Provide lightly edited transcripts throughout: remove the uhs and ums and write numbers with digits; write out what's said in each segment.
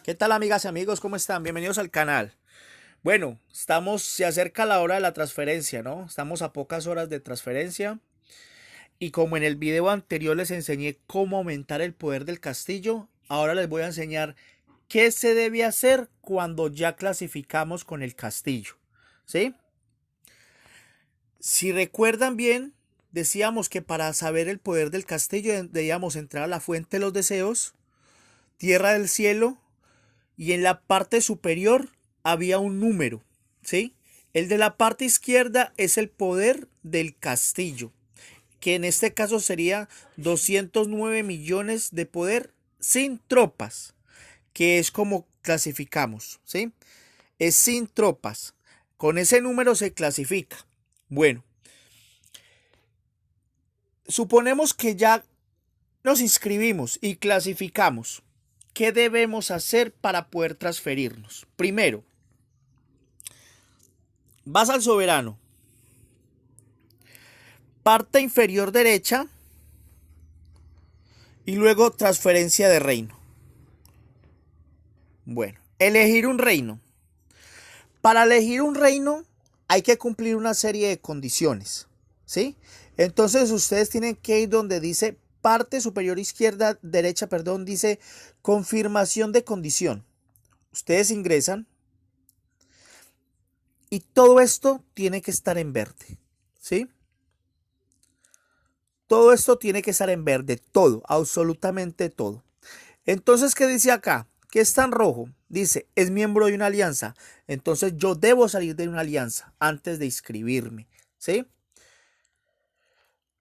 ¿Qué tal, amigas y amigos? ¿Cómo están? Bienvenidos al canal. Bueno, se acerca la hora de la transferencia, ¿no? Estamos a pocas horas de transferencia y como en el video anterior les enseñé cómo aumentar el poder del castillo, ahora les voy a enseñar qué se debe hacer cuando ya clasificamos con el castillo, ¿sí? Si recuerdan bien, decíamos que para saber el poder del castillo debíamos entrar a la fuente de los deseos, tierra del cielo, y en la parte superior había un número, ¿sí? El de la parte izquierda es el poder del castillo, que en este caso sería 209 millones de poder sin tropas, que es como clasificamos, ¿sí? Es sin tropas. Con ese número se clasifica. Bueno, suponemos que ya nos inscribimos y clasificamos. ¿Qué debemos hacer para poder transferirnos? Primero, vas al soberano, parte inferior derecha y luego transferencia de reino. Bueno, elegir un reino. Para elegir un reino hay que cumplir una serie de condiciones, ¿sí? Entonces ustedes tienen que ir donde dice parte superior izquierda, derecha, perdón, dice confirmación de condición. Ustedes ingresan y todo esto tiene que estar en verde, ¿sí? Todo esto tiene que estar en verde, todo, absolutamente todo. Entonces, ¿qué dice acá? ¿Qué está en rojo? Dice, es miembro de una alianza. Entonces yo debo salir de una alianza antes de inscribirme, ¿sí?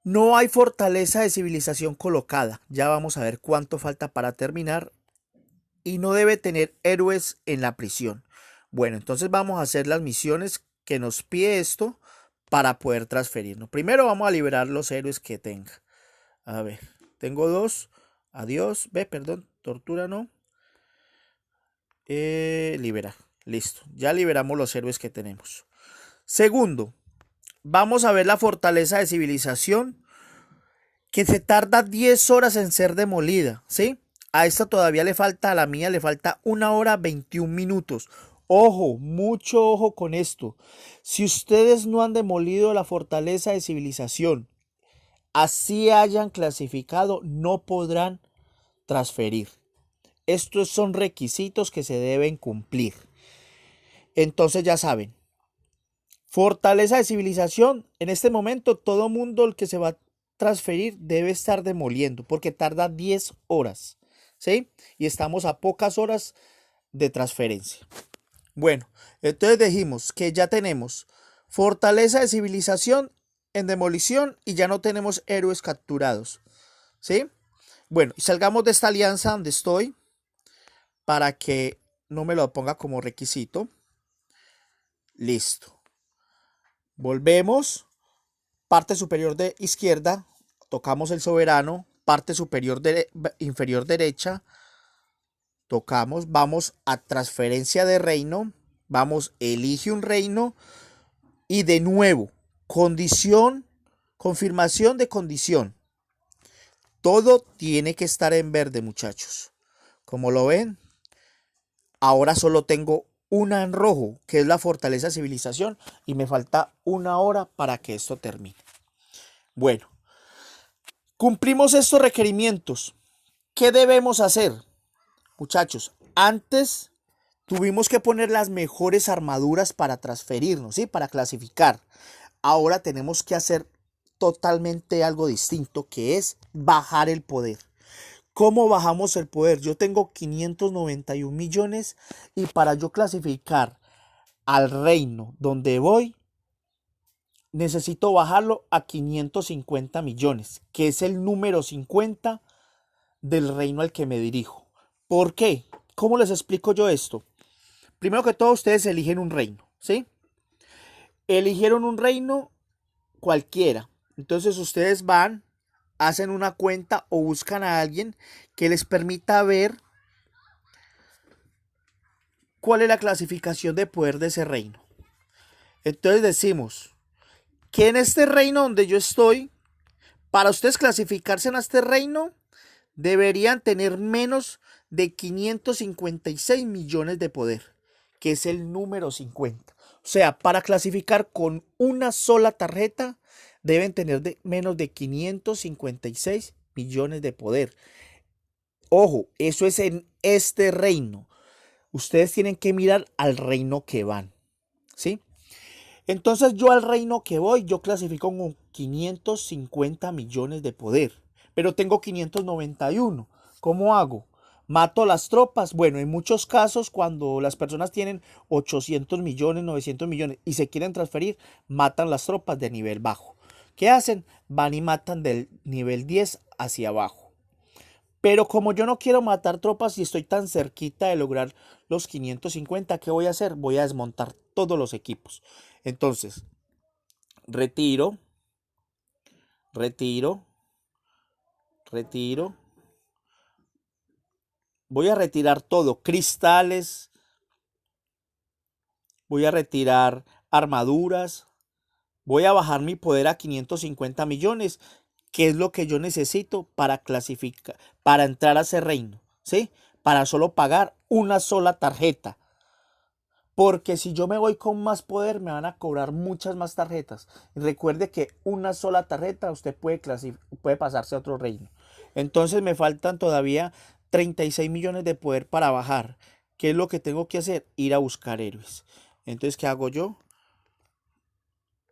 No hay fortaleza de civilización colocada. Ya vamos a ver cuánto falta para terminar. Y no debe tener héroes en la prisión. Bueno, entonces vamos a hacer las misiones que nos pide esto para poder transferirnos. Primero vamos a liberar los héroes que tenga. A ver, tengo dos. Adiós. Perdón, tortura no. Liberar. Listo. Ya liberamos los héroes que tenemos. Segundo, vamos a ver la fortaleza de civilización que se tarda 10 horas en ser demolida, ¿sí? A esta todavía le falta, a la mía le falta 1 hora 21 minutos. Ojo, mucho ojo con esto. Si ustedes no han demolido la fortaleza de civilización, así hayan clasificado, no podrán transferir. Estos son requisitos que se deben cumplir. Entonces ya saben, fortaleza de civilización, en este momento todo mundo el que se va a transferir debe estar demoliendo porque tarda 10 horas, ¿sí? Y estamos a pocas horas de transferencia. Bueno, entonces dijimos que ya tenemos fortaleza de civilización en demolición y ya no tenemos héroes capturados, ¿sí? Bueno, y salgamos de esta alianza donde estoy para que no me lo ponga como requisito. Listo. Volvemos, parte superior de izquierda, tocamos el soberano, parte superior inferior derecha, tocamos, vamos a transferencia de reino, vamos, elige un reino y de nuevo, condición, confirmación de condición. Todo tiene que estar en verde, muchachos. Como lo ven, ahora solo tengo una en rojo, que es la fortaleza civilización, y me falta 1 hora para que esto termine. Bueno, cumplimos estos requerimientos. ¿Qué debemos hacer? Muchachos, antes tuvimos que poner las mejores armaduras para transferirnos, ¿sí? Para clasificar. Ahora tenemos que hacer totalmente algo distinto, que es bajar el poder. ¿Cómo bajamos el poder? Yo tengo 591 millones y para yo clasificar al reino donde voy, necesito bajarlo a 550 millones, que es el número 50 del reino al que me dirijo. ¿Por qué? ¿Cómo les explico yo esto? Primero que todo, ustedes eligen un reino, ¿sí? Eligieron un reino cualquiera. Entonces ustedes van, hacen una cuenta o buscan a alguien que les permita ver cuál es la clasificación de poder de ese reino. Entonces decimos que en este reino donde yo estoy, para ustedes clasificarse en este reino, deberían tener menos de 556 millones de poder, que es el número 50. O sea, para clasificar con una sola tarjeta, deben tener menos de 556 millones de poder. Ojo, eso es en este reino. Ustedes tienen que mirar al reino que van, ¿sí? Entonces yo al reino que voy, yo clasifico con 550 millones de poder, pero tengo 591. ¿Cómo hago? ¿Mato las tropas? Bueno, en muchos casos cuando las personas tienen 800 millones, 900 millones y se quieren transferir, matan las tropas de nivel bajo. ¿Qué hacen? Van y matan del nivel 10 hacia abajo. Pero como yo no quiero matar tropas y estoy tan cerquita de lograr los 550, ¿qué voy a hacer? Voy a desmontar todos los equipos. Entonces, retiro, retiro, retiro. Voy a retirar todo, cristales, voy a retirar armaduras, voy a bajar mi poder a 550 millones, que es lo que yo necesito para clasificar, para entrar a ese reino, ¿sí? Para solo pagar una sola tarjeta. Porque si yo me voy con más poder, me van a cobrar muchas más tarjetas. Y recuerde que una sola tarjeta usted puede pasarse a otro reino. Entonces me faltan todavía 36 millones de poder para bajar. ¿Qué es lo que tengo que hacer? Ir a buscar héroes. Entonces, ¿qué hago yo?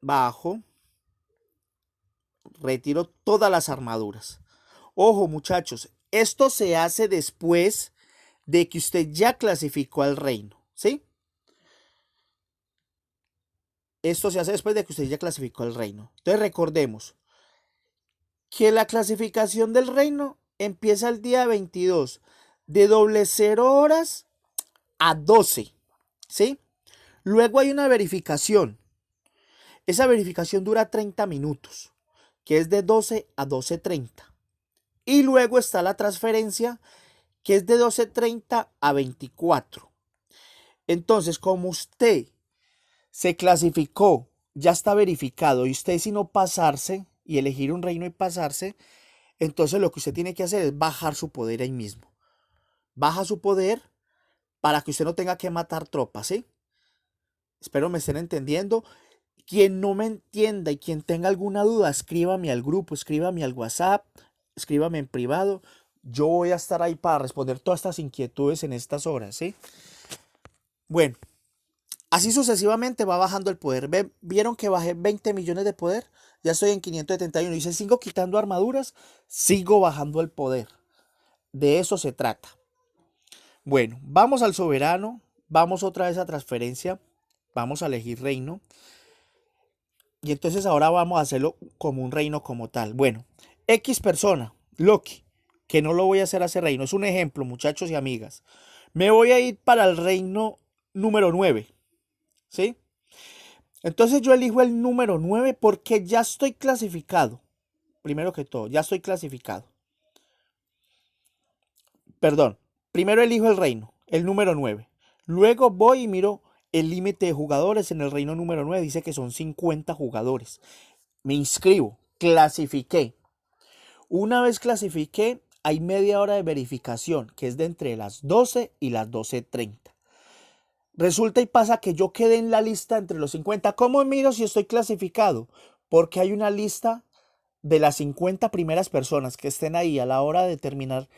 Bajo, retiro todas las armaduras. Ojo, muchachos, esto se hace después de que usted ya clasificó al reino, ¿sí? Esto se hace después de que usted ya clasificó el reino. Entonces recordemos que la clasificación del reino empieza el día 22 de 00 horas a 12, ¿sí? Luego hay una verificación. Esa verificación dura 30 minutos, que es de 12 a 12:30. Y luego está la transferencia, que es de 12:30 a 24. Entonces, como usted se clasificó, ya está verificado, y usted si no pasarse y elegir un reino y pasarse, entonces lo que usted tiene que hacer es bajar su poder ahí mismo. Baja su poder para que usted no tenga que matar tropas, ¿sí? Espero me estén entendiendo. Quien no me entienda y quien tenga alguna duda, escríbame al grupo, escríbame al WhatsApp, escríbame en privado. Yo voy a estar ahí para responder todas estas inquietudes en estas horas, ¿sí? Bueno, así sucesivamente va bajando el poder. ¿Vieron que bajé 20 millones de poder? Ya estoy en 571. Y si sigo quitando armaduras, sigo bajando el poder. De eso se trata. Bueno, vamos al soberano. Vamos otra vez a transferencia. Vamos a elegir reino. Y entonces ahora vamos a hacerlo como un reino como tal. Bueno, X persona, Loki, que no lo voy a hacer a ese reino. Es un ejemplo, muchachos y amigas. Me voy a ir para el reino número 9. ¿Sí? Entonces yo elijo el número 9 porque ya estoy clasificado. Primero que todo, ya estoy clasificado. Perdón, primero elijo el reino, el número 9. Luego voy y miro el límite de jugadores en el reino número 9. Dice que son 50 jugadores. Me inscribo, clasifiqué. Una vez clasifiqué, hay media hora de verificación, que es de entre las 12 y las 12:30. Resulta y pasa que yo quedé en la lista entre los 50. ¿Cómo miro si estoy clasificado? Porque hay una lista de las 50 primeras personas que estén ahí a la hora de terminar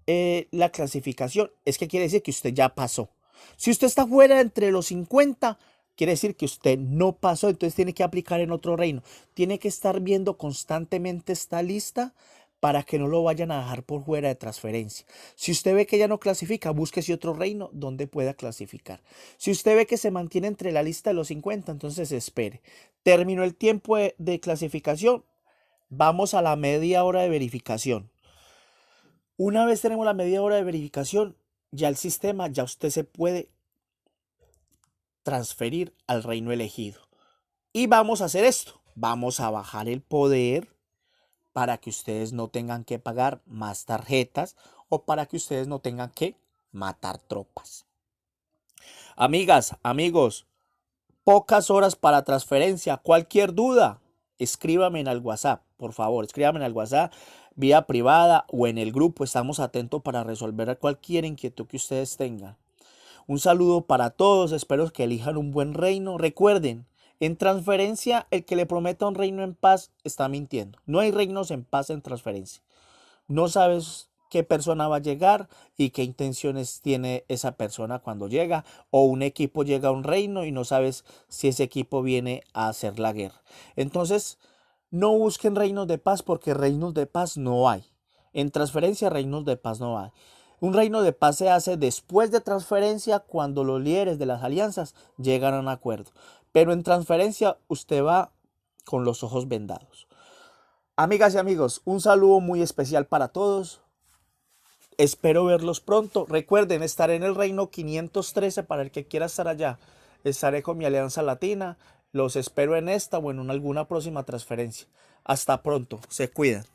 la clasificación. Es que quiere decir que usted ya pasó. Si usted está fuera entre los 50, quiere decir que usted no pasó. Entonces tiene que aplicar en otro reino. Tiene que estar viendo constantemente esta lista para que no lo vayan a dejar por fuera de transferencia. Si usted ve que ya no clasifica, búsquese otro reino donde pueda clasificar. Si usted ve que se mantiene entre la lista de los 50, entonces espere. Terminó el tiempo de clasificación. Vamos a la media hora de verificación. Una vez tenemos la media hora de verificación, ya el sistema, ya usted se puede transferir al reino elegido. Y vamos a hacer esto. Vamos a bajar el poder para que ustedes no tengan que pagar más tarjetas o para que ustedes no tengan que matar tropas. Amigas, amigos, pocas horas para transferencia. Cualquier duda, escríbame en el WhatsApp, por favor, escríbame en el WhatsApp. vía privada o en el grupo. Estamos atentos para resolver cualquier inquietud que ustedes tengan. Un saludo para todos, espero que elijan un buen reino. Recuerden, en transferencia, el que le prometa un reino en paz está mintiendo. No hay reinos en paz en transferencia. No sabes qué persona va a llegar y qué intenciones tiene esa persona cuando llega. O un equipo llega a un reino y no sabes si ese equipo viene a hacer la guerra. Entonces, no busquen reinos de paz porque reinos de paz no hay. En transferencia, reinos de paz no hay. Un reino de paz se hace después de transferencia cuando los líderes de las alianzas llegan a un acuerdo. Pero en transferencia usted va con los ojos vendados. Amigas y amigos, un saludo muy especial para todos. Espero verlos pronto. Recuerden estar en el reino 513 para el que quiera estar allá. Estaré con mi Alianza Latina. Los espero en esta o en alguna próxima transferencia. Hasta pronto. Se cuidan.